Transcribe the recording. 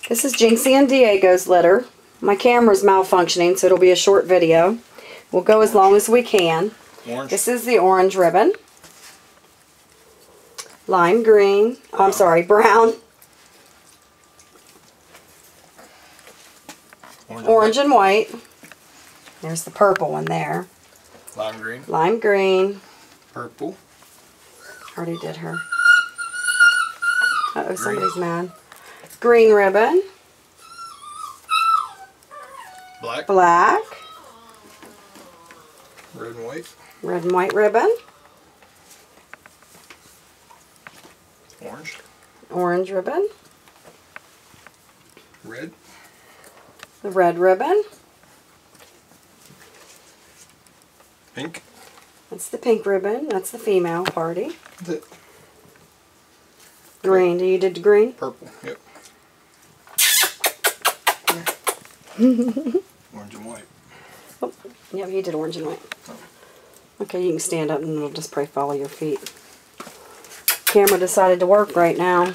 This is Jinxie and Diego's litter. My camera's malfunctioning, so it'll be a short video. We'll go as long as we can. Orange. This is the orange ribbon. Lime green. Oh, I'm sorry, brown. Orange and white. There's the purple one there. Lime green. Lime green. Purple. Already did her. Uh-oh, somebody's mad. Green ribbon. Black. Black. Red and white. Red and white ribbon. Orange. Orange ribbon. Red. The red ribbon. Pink. That's the pink ribbon. That's the female party. The Green. You did the green? purple. Yep. Orange and white. Oh, yep, you did orange and white. Okay, you can stand up and it'll just probably follow your feet. Camera decided to work right now.